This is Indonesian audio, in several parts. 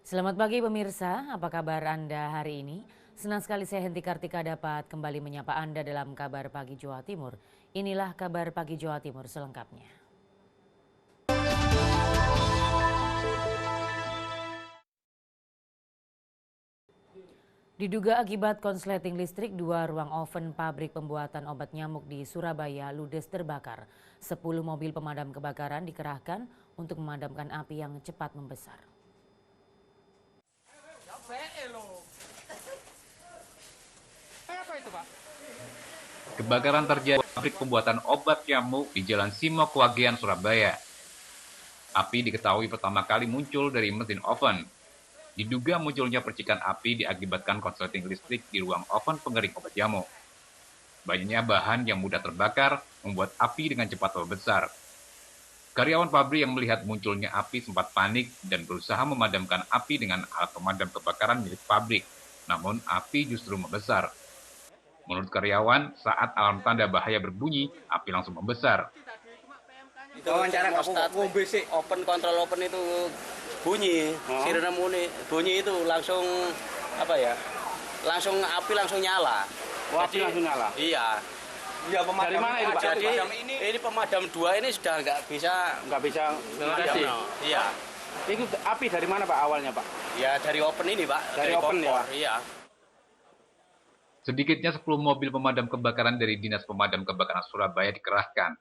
Selamat pagi pemirsa, apa kabar Anda hari ini? Senang sekali saya Henti Kartika dapat kembali menyapa Anda dalam Kabar Pagi Jawa Timur. Inilah Kabar Pagi Jawa Timur selengkapnya. Diduga akibat konsleting listrik, 2 ruang oven pabrik pembuatan obat nyamuk di Surabaya ludes terbakar. 10 mobil pemadam kebakaran dikerahkan untuk memadamkan api yang cepat membesar. Kebakaran terjadi di pabrik pembuatan obat nyamuk di Jalan Simo Kewagean, Surabaya. Api diketahui pertama kali muncul dari mesin oven. Diduga munculnya percikan api diakibatkan konsleting listrik di ruang oven pengering obat nyamuk. Banyaknya bahan yang mudah terbakar membuat api dengan cepat membesar. Karyawan pabrik yang melihat munculnya api sempat panik dan berusaha memadamkan api dengan alat pemadam kebakaran milik pabrik. Namun api justru membesar. Menurut karyawan, saat alarm tanda bahaya berbunyi, api langsung membesar. Itu wawancara termostat open kontrol open itu bunyi, sirene bunyi itu langsung langsung api langsung nyala. Api langsung nyala. Iya. Ya, dari mana itu Pak? Jadi ini pemadam 2 ini sudah nggak bisa mengatasi. Iya. Itu api dari mana Pak awalnya Pak? Ya dari open ini Pak. Dari open kompor, ya? Iya. Sedikitnya 10 mobil pemadam kebakaran dari Dinas Pemadam Kebakaran Surabaya dikerahkan.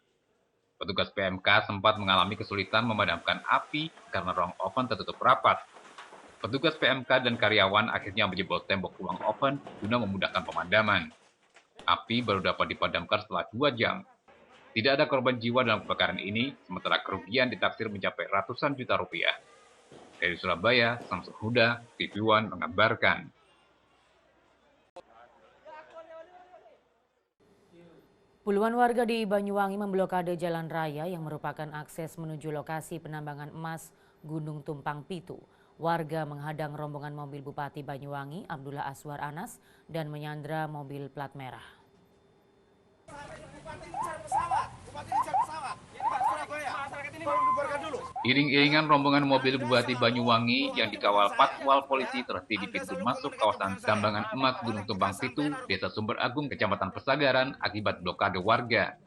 Petugas PMK sempat mengalami kesulitan memadamkan api karena ruang oven tertutup rapat. Petugas PMK dan karyawan akhirnya menjebol tembok ruang oven guna memudahkan pemadaman. Api baru dapat dipadamkan setelah 2 jam. Tidak ada korban jiwa dalam kebakaran ini, sementara kerugian ditaksir mencapai ratusan juta rupiah. Dari Surabaya, Samsul Huda, TV One mengabarkan. Puluhan warga di Banyuwangi memblokade jalan raya yang merupakan akses menuju lokasi penambangan emas Gunung Tumpang Pitu. Warga menghadang rombongan mobil Bupati Banyuwangi Abdullah Aswar Anas dan menyandra mobil plat merah. Iring-iringan rombongan mobil Bupati Banyuwangi yang dikawal patwal polisi terhenti di pintu masuk kawasan tambangan emas Gunung Tumpang Pitu, Desa Sumber Agung, Kecamatan Pesagaran akibat blokade warga.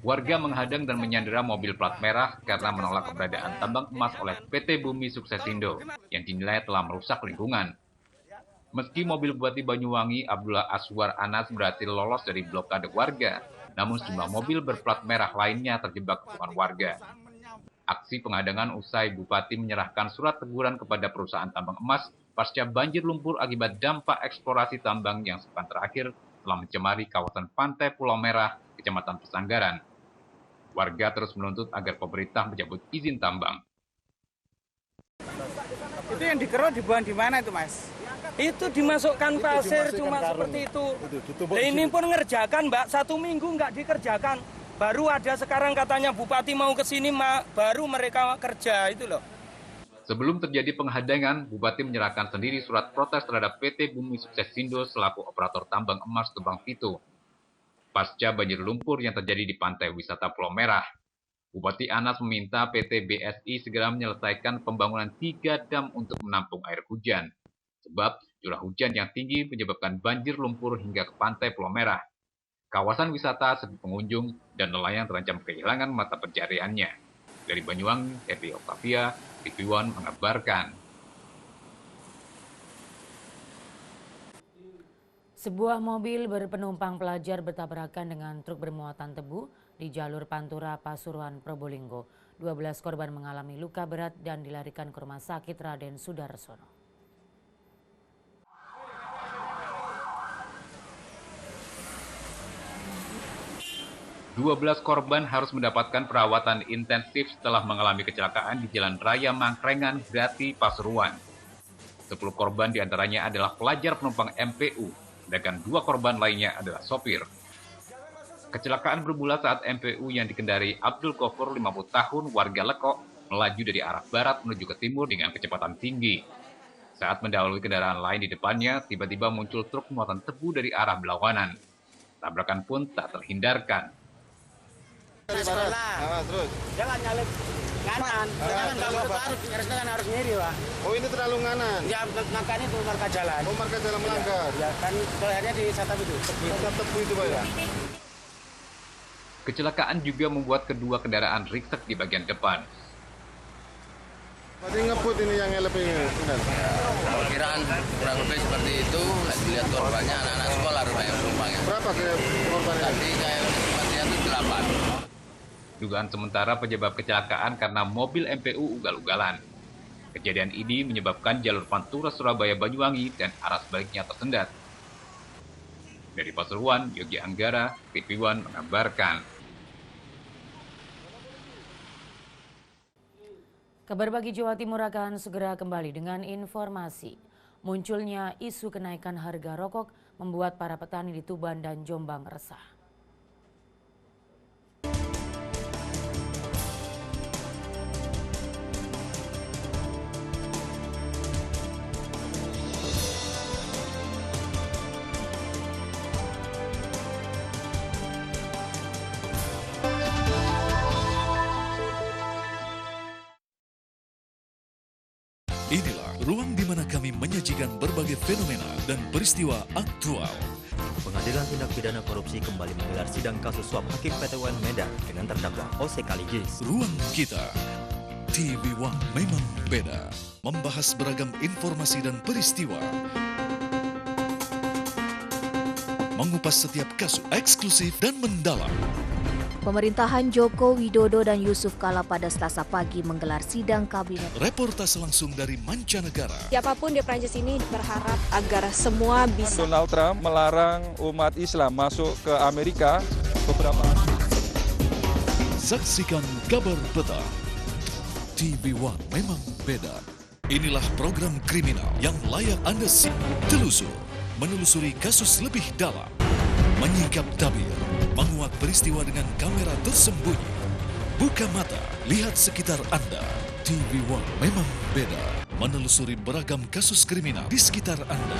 Warga menghadang dan menyandera mobil plat merah karena menolak keberadaan tambang emas oleh PT Bumi Suksesindo yang dinilai telah merusak lingkungan. Meski mobil Bupati Banyuwangi Abdullah Aswar Anas berhasil lolos dari blokade warga, namun sejumlah mobil berplat merah lainnya terjebak kepungan warga. Aksi penghadangan usai Bupati menyerahkan surat teguran kepada perusahaan tambang emas pasca banjir lumpur akibat dampak eksplorasi tambang yang sepekan terakhir telah mencemari kawasan pantai Pulau Merah, Kecamatan Pesanggaran. Warga terus menuntut agar pemerintah mencabut izin tambang. Itu yang dikeruk dibuang di mana itu Mas? Itu dimasukkan pasir cuma seperti itu. Nah, ini pun ngerjakan Mbak, 1 minggu nggak dikerjakan. Baru ada sekarang katanya Bupati mau ke sini, baru mereka kerja itu loh. Sebelum terjadi penghadangan, Bupati menyerahkan sendiri surat protes terhadap PT Bumi Suksesindo selaku operator tambang emas Tumpang Pitu. Pasca banjir lumpur yang terjadi di pantai wisata Pulau Merah, Bupati Anas meminta PT BSI segera menyelesaikan pembangunan 3 dam untuk menampung air hujan. Sebab curah hujan yang tinggi menyebabkan banjir lumpur hingga ke pantai Pulau Merah. Kawasan wisata sepi pengunjung dan nelayan terancam kehilangan mata pencariannya. Dari Banyuwangi, Epi Oktavia, TV One mengabarkan. Sebuah mobil berpenumpang pelajar bertabrakan dengan truk bermuatan tebu di jalur Pantura Pasuruan Probolinggo. 12 korban mengalami luka berat dan dilarikan ke Rumah Sakit Raden Sudarsono. 12 korban harus mendapatkan perawatan intensif setelah mengalami kecelakaan di Jalan Raya Mangkrengan, Grati, Pasuruan. 10 korban diantaranya adalah pelajar penumpang MPU, sedangkan 2 korban lainnya adalah sopir. Kecelakaan bermula saat MPU yang dikendari Abdul Ghafur 50 tahun warga Lekok melaju dari arah barat menuju ke timur dengan kecepatan tinggi. Saat mendahului kendaraan lain di depannya, tiba-tiba muncul truk muatan tebu dari arah berlawanan. Tabrakan pun tak terhindarkan. Sekolah. Terus? Jangan nyalip kanan. Jangan kalau itu harusnya kan harus ngiri, Pak. Oh, ini terlalu nganan. Ya, makan itu marka jalan. Oh, marka jalan melanggar. Ya, kan akhirnya di Satap itu. Satap tebu itu, Pak ya? Kecelakaan juga membuat kedua kendaraan ringsek di bagian depan. Tadi ngebut ini yang LP ini. Perkiraan kurang lebih seperti itu. Lihat korbannya anak-anak sekolah rumah yang penumpangnya. Berapa korbannya? Tadi kayak sepertinya itu 8. Dugaan sementara penyebab kecelakaan karena mobil MPU ugal-ugalan. Kejadian ini menyebabkan jalur Pantura Surabaya Banyuwangi dan arah sebaliknya tersendat. Dari Pasuruan, Yogi Anggara, TV One mengabarkan. Kabar Pagi Jawa Timur akan segera kembali dengan informasi. Munculnya isu kenaikan harga rokok membuat para petani di Tuban dan Jombang resah. Inilah ruang di mana kami menyajikan berbagai fenomena dan peristiwa aktual. Pengadilan Tindak Pidana Korupsi kembali menggelar sidang kasus suap Hakim PT UN Medan dengan terdakwa OC Kaligis. Ruang kita, TV One memang beda. Membahas beragam informasi dan peristiwa. Mengupas setiap kasus eksklusif dan mendalam. Pemerintahan Joko Widodo dan Yusuf Kala pada Selasa pagi menggelar sidang kabinet. Reportase langsung dari mancanegara. Siapapun di Prancis ini berharap agar semua bisa. Donald Trump melarang umat Islam masuk ke Amerika beberapa. Saksikan kabar petang. TV One memang beda. Inilah program kriminal yang layak Anda simak. Telusur, menelusuri kasus lebih dalam. Menyingkap tabir, menguak peristiwa dengan kamera tersembunyi. Buka mata, lihat sekitar Anda. TV One memang beda. Menelusuri beragam kasus kriminal di sekitar Anda.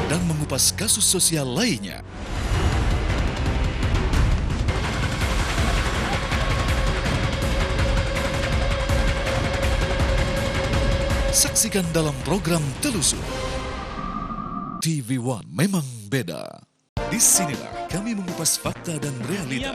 Dan mengupas kasus sosial lainnya. Saksikan dalam program Telusur. TV One memang beda. Disinilah kami mengupas fakta dan realita.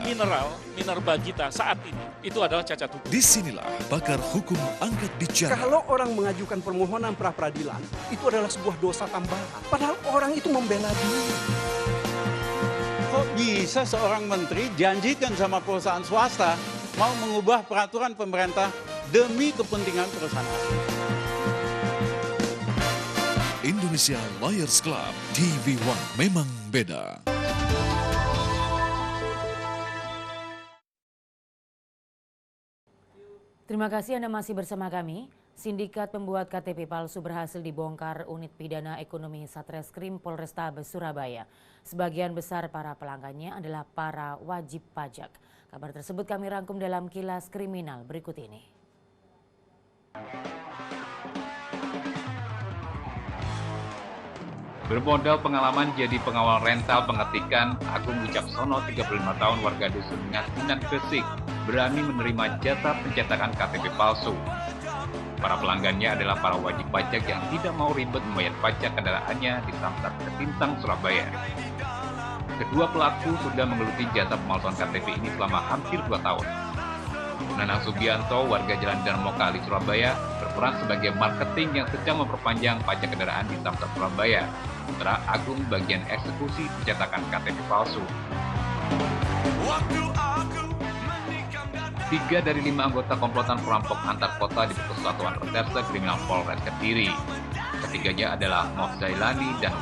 Minerba kita saat ini itu adalah cacat hukum. Disinilah pakar hukum angkat bicara. Kalau orang mengajukan permohonan pra-peradilan, itu adalah sebuah dosa tambahan. Padahal orang itu membela diri. Kok bisa seorang menteri janjikan sama perusahaan swasta mau mengubah peraturan pemerintah demi kepentingan perusahaan asing? Indonesia Lawyers Club, TV One memang beda. Terima kasih Anda masih bersama kami. Sindikat pembuat KTP palsu berhasil dibongkar unit pidana ekonomi Satreskrim Polrestabes Surabaya. Sebagian besar para pelanggannya adalah para wajib pajak. Kabar tersebut kami rangkum dalam Kilas Kriminal berikut ini. Bermodal pengalaman jadi pengawal rental pengetikan, Agung Wicaksono 35 tahun warga dusun Ngasinan Gresik berani menerima jasa pencetakan KTP palsu. Para pelanggannya adalah para wajib pajak yang tidak mau ribet membayar pajak kendaraannya di Samsat Ketintang, Surabaya. Kedua pelaku sudah menggeluti jasa pemalsuan KTP ini selama hampir 2 tahun. Nanang Subianto, warga Jalan Darmo Kali, Surabaya, berperan sebagai marketing yang sedang memperpanjang pajak kendaraan di Samsat, Surabaya. Sementara Agung bagian eksekusi pencetakan KTP palsu. 3 dari 5 anggota komplotan perampok antar kota diputus Satuan Reserse Kriminal Polres Kediri. Ketiganya adalah Moh Zailani dan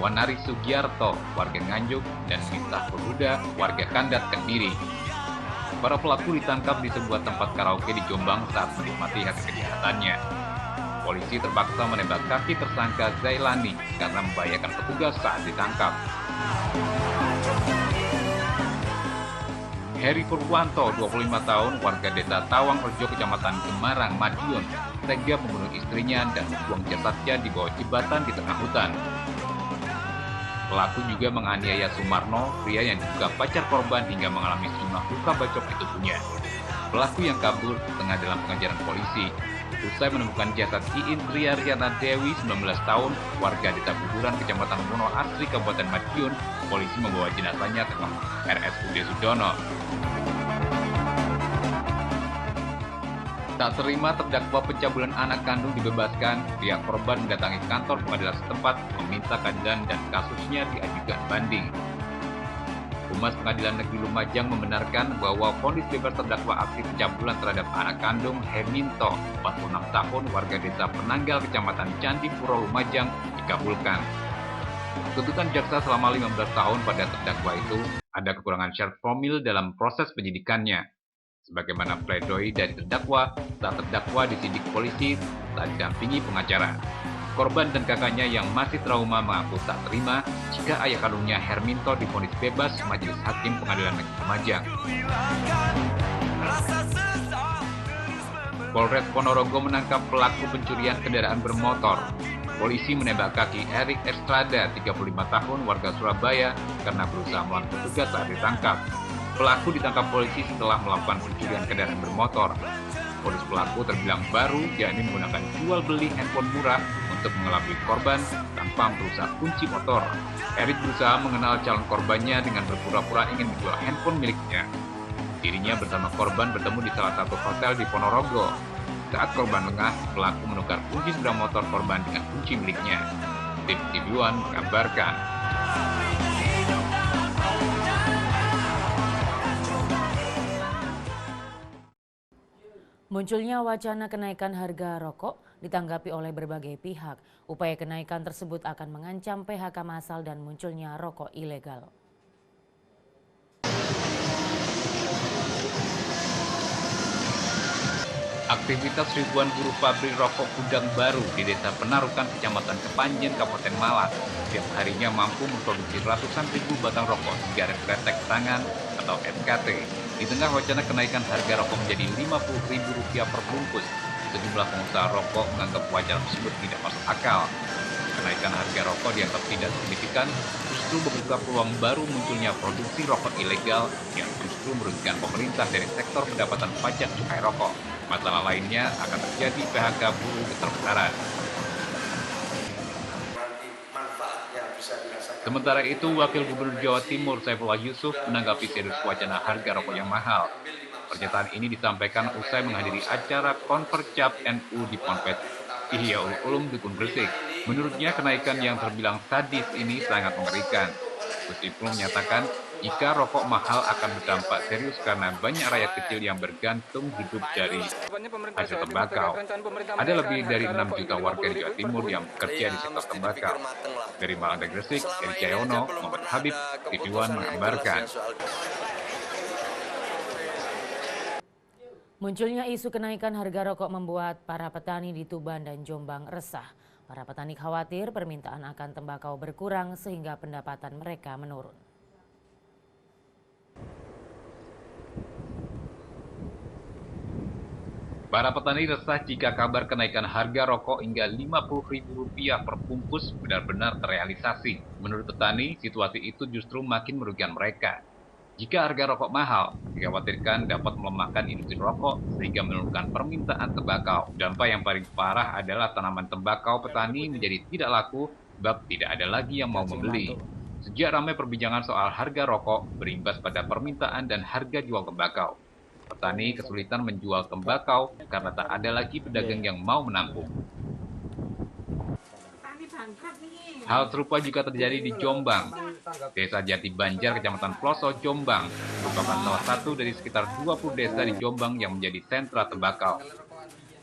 Wanari Sugiarto, warga Nganjuk, dan Miftahul Huda, warga Kandat Kediri. Para pelaku ditangkap di sebuah tempat karaoke di Jombang saat menikmati hasil kejahatannya. Polisi terpaksa menembak kaki tersangka Zailani karena membahayakan petugas saat ditangkap. Heri Purwanto, 25 tahun, warga desa Tawang Rejo, Kecamatan Gemarang, Madiun, tega membunuh istrinya dan membuang jasadnya di bawah jembatan di tengah hutan. Pelaku juga menganiaya Sumarno, pria yang diduga pacar korban hingga mengalami sejumlah luka bacok di tubuhnya. Pelaku yang kabur tengah dalam pengejaran polisi. Usai menemukan jasad Iin Ria Riana Dewi, 19 tahun, warga desa Buburan, Kecamatan Mono Asri, Kabupaten Madiun, polisi membawa jenazahnya ke RSUD Sudono. Tak terima terdakwa pencabulan anak kandung dibebaskan, pihak korban mendatangi kantor pengadilan setempat meminta keadilan dan kasusnya diajukan banding. Humas Pengadilan Negeri Lumajang membenarkan bahwa vonis bebas terdakwa aksi pencabulan terhadap anak kandung Herminto, 46 tahun, warga desa Penanggal, Kecamatan Candipuro, Lumajang, dikabulkan. Tuntutan jaksa selama 15 tahun pada terdakwa itu ada kekurangan syarat formil dalam proses penyidikannya. Sebagaimana pledoi dari terdakwa, saat terdakwa disidik polisi tak didampingi pengacara. Korban dan kakaknya yang masih trauma mengaku tak terima jika ayah kandungnya Herminto divonis bebas Majelis Hakim Pengadilan Negeri Lumajang. Polres Ponorogo menangkap pelaku pencurian kendaraan bermotor. Polisi menembak kaki Erik Estrada, 35 tahun, warga Surabaya, karena berusaha melawan petugas saat ditangkap. Pelaku ditangkap polisi setelah melakukan pencurian kendaraan bermotor. Modus pelaku terbilang baru, yakni menggunakan jual beli handphone murah untuk mengelabui korban tanpa berusaha kunci motor. Erik berusaha mengenal calon korbannya dengan berpura-pura ingin menjual handphone miliknya. Dirinya bersama korban bertemu di salah satu hotel di Ponorogo. Saat korban lengah, pelaku menukar kunci sepeda motor korban dengan kunci miliknya. Tim TV One mengabarkan. Munculnya wacana kenaikan harga rokok ditanggapi oleh berbagai pihak. Upaya kenaikan tersebut akan mengancam PHK massal dan munculnya rokok ilegal. Aktivitas ribuan buruh pabrik rokok Gudang Baru di Desa Penarukan, Kecamatan Kepanjen, Kabupaten Malang, setiap harinya mampu memproduksi ratusan ribu batang rokok sigaret kretek tangan atau SKT. Di tengah wacana kenaikan harga rokok menjadi Rp50.000 per bungkus, sejumlah pengusaha rokok menganggap wacana tersebut tidak masuk akal. Kenaikan harga rokok dianggap tidak signifikan, justru membuka peluang baru munculnya produksi rokok ilegal yang justru merugikan pemerintah dari sektor pendapatan pajak cukai rokok. Masalah lainnya akan terjadi PHK buruh keterbukaran. Sementara itu, Wakil Gubernur Jawa Timur Saifullah Yusuf menanggapi serius wacana harga rokok yang mahal. Pernyataan ini disampaikan usai menghadiri acara Konfercap NU di Ponpes Ihyaul Ulum Dukun Gresik. Menurutnya, kenaikan yang terbilang sadis ini sangat mengerikan. Gus Ipul menyatakan, jika rokok mahal akan berdampak serius karena banyak rakyat kecil yang bergantung hidup dari hasil tembakau. Ada lebih dari 6 juta warga di Jawa Timur yang bekerja di sektor tembakau. Dari Malang dan Gresik, Eri Cayono, Muhammad Habib, TV One mengabarkan. Munculnya isu kenaikan harga rokok membuat para petani di Tuban dan Jombang resah. Para petani khawatir permintaan akan tembakau berkurang sehingga pendapatan mereka menurun. Para petani resah jika kabar kenaikan harga rokok hingga Rp50.000 per bungkus benar-benar terrealisasi. Menurut petani, situasi itu justru makin merugikan mereka. Jika harga rokok mahal, dikhawatirkan dapat melemahkan industri rokok sehingga menurunkan permintaan tembakau. Dampak yang paling parah adalah tanaman tembakau petani menjadi tidak laku sebab tidak ada lagi yang mau membeli. Sejak ramai perbincangan soal harga rokok berimbas pada permintaan dan harga jual tembakau. Petani kesulitan menjual tembakau karena tak ada lagi pedagang yang mau menampung. Hal serupa juga terjadi di Jombang. Desa Jati Banjar, Kecamatan Ploso, Jombang, merupakan salah satu dari sekitar 20 desa di Jombang yang menjadi sentra tembakau.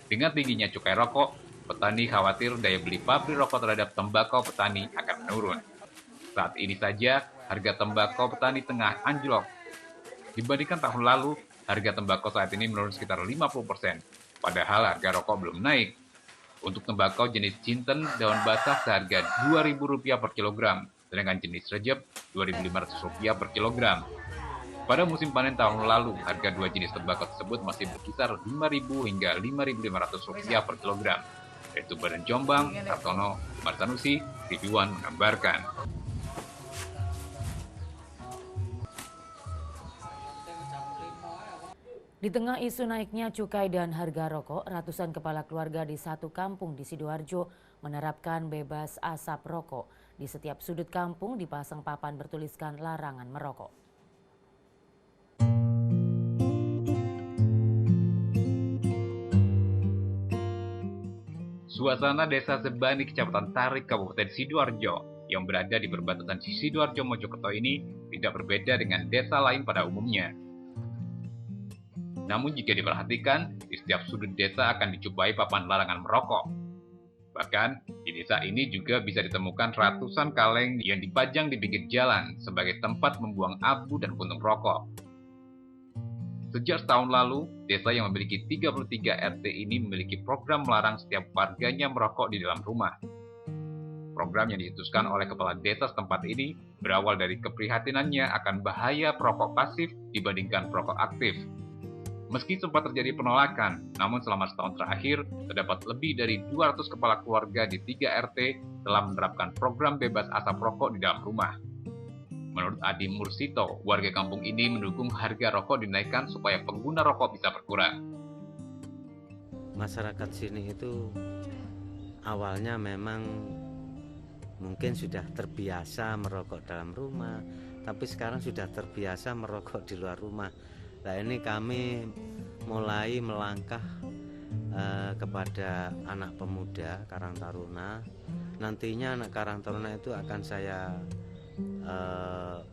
Dengan tingginya cukai rokok, petani khawatir daya beli pabrik rokok terhadap tembakau petani akan menurun. Saat ini saja, harga tembakau petani tengah anjlok. Dibandingkan tahun lalu, harga tembakau saat ini menurun sekitar 50%, padahal harga rokok belum naik. Untuk tembakau jenis Cinten daun basah seharga Rp2.000 per kilogram, sedangkan jenis Rejep Rp2.500 per kilogram. Pada musim panen tahun lalu, harga dua jenis tembakau tersebut masih berkisar Rp5.000 hingga Rp5.500 per kilogram. Yaitu Badan Jombang, Sartono, Martanusi, TV1 mengabarkan. Di tengah isu naiknya cukai dan harga rokok, ratusan kepala keluarga di satu kampung di Sidoarjo menerapkan bebas asap rokok. Di setiap sudut kampung dipasang papan bertuliskan larangan merokok. Suasana desa Sebani, Kecamatan Tarik, Kabupaten Sidoarjo yang berada di perbatasan Sidoarjo Mojokerto ini tidak berbeda dengan desa lain pada umumnya. Namun jika diperhatikan, di setiap sudut desa akan dijumpai papan larangan merokok. Bahkan, di desa ini juga bisa ditemukan ratusan kaleng yang dipajang di pinggir jalan sebagai tempat membuang abu dan puntung rokok. Sejak setahun lalu, desa yang memiliki 33 RT ini memiliki program melarang setiap warganya merokok di dalam rumah. Program yang dicetuskan oleh kepala desa setempat ini berawal dari keprihatinannya akan bahaya perokok pasif dibandingkan perokok aktif. Meski sempat terjadi penolakan, namun selama setahun terakhir, terdapat lebih dari 200 kepala keluarga di 3 RT telah menerapkan program bebas asap rokok di dalam rumah. Menurut Adi Mursito, warga kampung ini mendukung harga rokok dinaikkan supaya pengguna rokok bisa berkurang. Masyarakat sini itu awalnya memang mungkin sudah terbiasa merokok dalam rumah, tapi sekarang sudah terbiasa merokok di luar rumah. Nah ini kami mulai melangkah kepada anak pemuda Karang Taruna. Nantinya anak Karang Taruna itu akan saya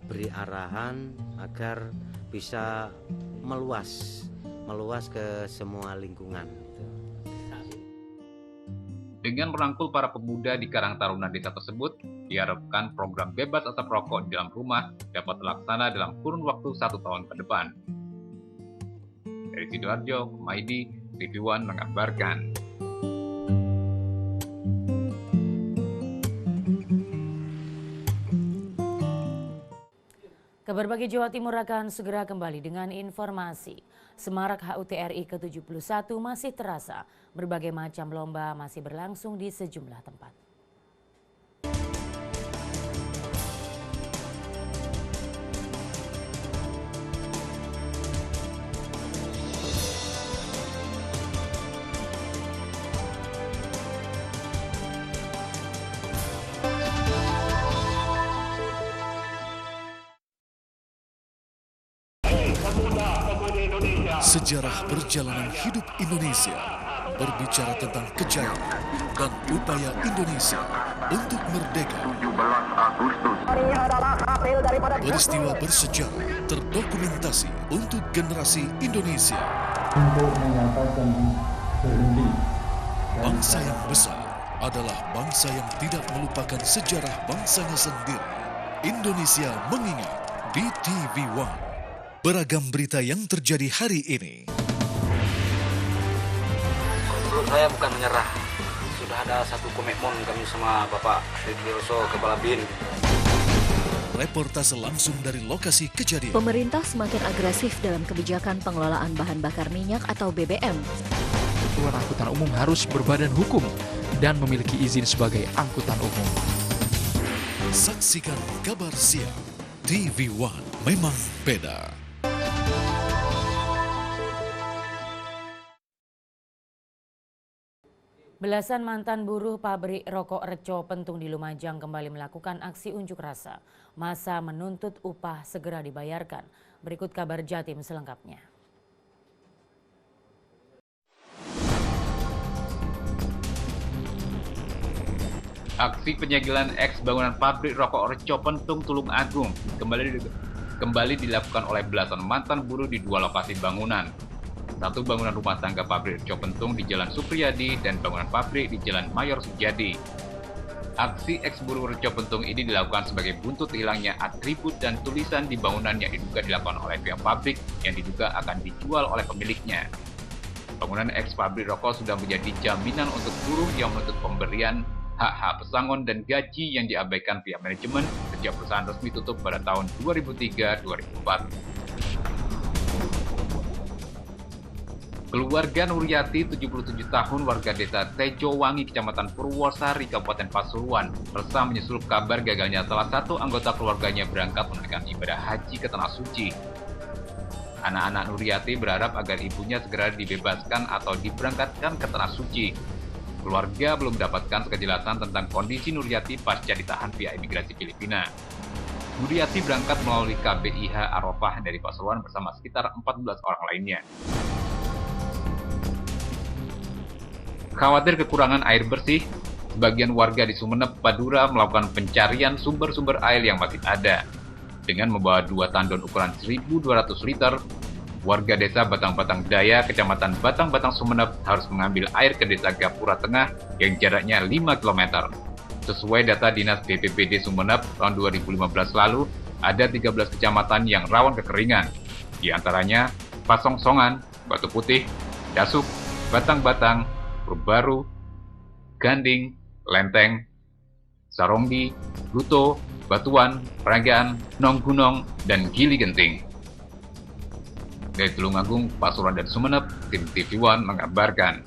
beri arahan agar bisa meluas ke semua lingkungan. Dengan merangkul para pemuda di Karang Taruna desa tersebut, diharapkan program bebas asap rokok di dalam rumah dapat terlaksana dalam kurun waktu 1 tahun ke depan. Dari Sidoarjo, Maidi, TV1 mengabarkan. Kabar Pagi Jawa Timur akan segera kembali dengan informasi. Semarak HUT RI ke-71 masih terasa. Berbagai macam lomba masih berlangsung di sejumlah tempat. Sejarah perjalanan hidup Indonesia berbicara tentang kejayaan dan upaya Indonesia untuk merdeka. Peristiwa bersejarah terdokumentasi untuk generasi Indonesia. Bangsa yang besar adalah bangsa yang tidak melupakan sejarah bangsanya sendiri. Indonesia mengingat di TV1. Beragam berita yang terjadi hari ini. Menurut saya bukan menyerah. Sudah ada satu komitmen kami sama Bapak Ridioso Kepala BIN. Reportase langsung dari lokasi kejadian. Pemerintah semakin agresif dalam kebijakan pengelolaan bahan bakar minyak atau BBM. Satuan angkutan umum harus berbadan hukum dan memiliki izin sebagai angkutan umum. Saksikan kabar siang. TV1 memang beda. Belasan mantan buruh pabrik rokok Reco Pentung di Lumajang kembali melakukan aksi unjuk rasa. Masa menuntut upah segera dibayarkan. Berikut kabar Jatim selengkapnya. Aksi penyegelan eks bangunan pabrik rokok Reco Pentung Tulung Agung kembali dilakukan oleh belasan mantan buruh di 2 lokasi bangunan. Satu bangunan rumah tangga pabrik Reco Pentung di Jalan Supriyadi dan bangunan pabrik di Jalan Mayor Sujadi. Aksi eks buruh Reco Pentung ini dilakukan sebagai buntut hilangnya atribut dan tulisan di bangunan yang diduga dilakukan oleh pihak pabrik yang diduga akan dijual oleh pemiliknya. Bangunan eks pabrik rokok sudah menjadi jaminan untuk buruh yang menuntut pemberian hak-hak pesangon dan gaji yang diabaikan pihak manajemen sejak perusahaan resmi tutup pada tahun 2003-2004. Keluarga Nuryati, 77 tahun, warga desa Tejowangi, Kecamatan Purwosari, Kabupaten Pasuruan, resah menyusul kabar gagalnya salah satu anggota keluarganya berangkat menunaikan ibadah haji ke Tanah Suci. Anak-anak Nuryati berharap agar ibunya segera dibebaskan atau diberangkatkan ke Tanah Suci. Keluarga belum mendapatkan kejelasan tentang kondisi Nuryati pasca ditahan pihak imigrasi Filipina. Nuryati berangkat melalui KBIH Arofah dari Pasuruan bersama sekitar 14 orang lainnya. Khawatir kekurangan air bersih, sebagian warga di Sumeneb, Madura melakukan pencarian sumber-sumber air yang masih ada. Dengan membawa 2 tandon ukuran 1.200 liter, warga desa Batang-Batang Daya, Kecamatan Batang-Batang Sumeneb harus mengambil air ke desa Gapura Tengah yang jaraknya 5 km. Sesuai data Dinas BPBD Sumeneb tahun 2015 lalu, ada 13 kecamatan yang rawan kekeringan. Di antaranya Pasongsongan, Batu Putih, Dasuk, Batang-Batang, Purbaru, Ganding, Lenteng, Saronggi, Luto, Batuan, Peragaan, Nonggunong, dan Gili Genting. Dari Tulungagung, Pasuruan, dan Sumeneb, tim TV One mengabarkan.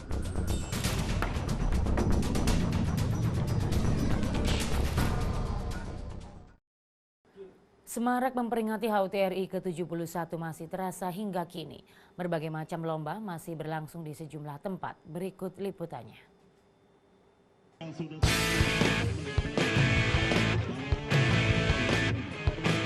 Semarak memperingati HUT RI ke-71 masih terasa hingga kini. Berbagai macam lomba masih berlangsung di sejumlah tempat. Berikut liputannya.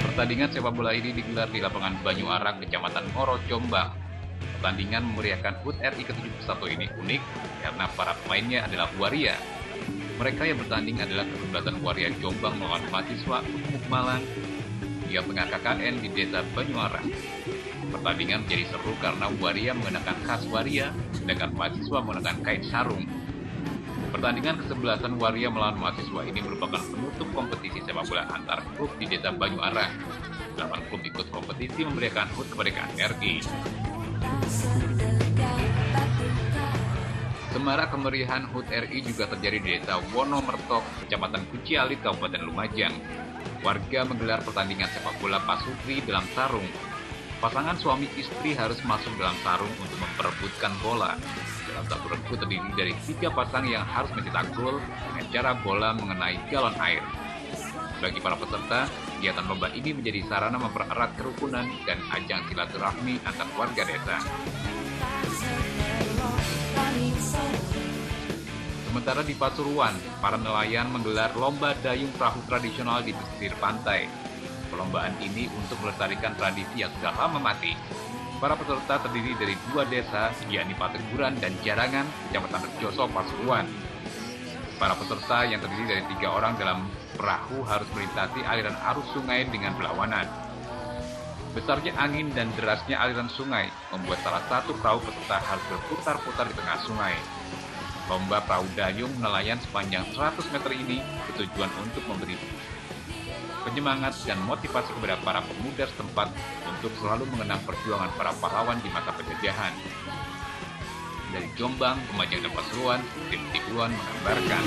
Pertandingan sepak bola ini digelar di lapangan Banyu Arang, Kecamatan Ngoro, Jombang. Pertandingan memeriahkan HUT RI ke-71 ini unik karena para pemainnya adalah waria. Mereka yang bertanding adalah kesebelasan waria Jombang melawan mahasiswa Umuk Malang yang tengah KKN di desa Banyuarang. Pertandingan menjadi seru karena waria mengenakan khas waria, sedangkan mahasiswa mengenakan kain sarung. Pertandingan kesebelasan waria melawan mahasiswa ini merupakan penutup kompetisi sepak bola antar klub di desa Banyuarang. 8 klub ikut kompetisi memberikan HUT kemerdekaan RI. Semarak kemeriahan HUT RI juga terjadi di desa Wonomertok, Kecamatan Kucialit, Kabupaten Lumajang. Warga menggelar pertandingan sepak bola pasutri dalam sarung. Pasangan suami istri harus masuk dalam sarung untuk memperebutkan bola. Dalam satu regu terdiri dari 3 pasang yang harus mencetak gol dengan cara bola mengenai galon air. Bagi para peserta, kegiatan lomba ini menjadi sarana mempererat kerukunan dan ajang silaturahmi antar warga desa. Sementara di Pasuruan, para nelayan menggelar lomba dayung perahu tradisional di pesisir pantai. Perlombaan ini untuk melestarikan tradisi yang sudah lama mati. Para peserta terdiri dari 2 desa, yakni Pateguran dan Jarangan, Kecamatan Rejoso, Pasuruan. Para peserta yang terdiri dari 3 orang dalam perahu harus melintasi aliran arus sungai dengan berlawanan. Besarnya angin dan derasnya aliran sungai membuat salah satu perahu peserta harus berputar-putar di tengah sungai. Lomba perahu dayung nelayan sepanjang 100 meter ini bertujuan untuk memberi penyemangat dan motivasi kepada para pemuda setempat untuk selalu mengenang perjuangan para pahlawan di masa penjajahan. Dari Jombang, Lumajang, dan Pasuruan, tim TV One mengabarkan.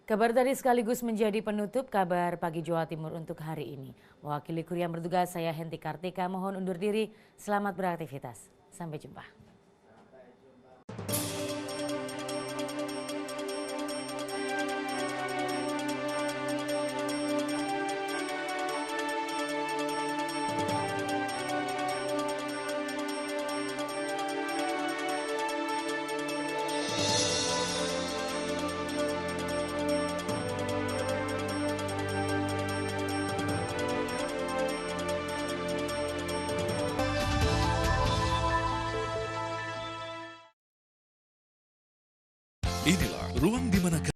Kabar tadi sekaligus menjadi penutup kabar pagi Jawa Timur untuk hari ini. Mewakili kru yang bertugas, saya Henti Kartika mohon undur diri. Selamat beraktivitas. Sampai jumpa. Inilah ruang di mana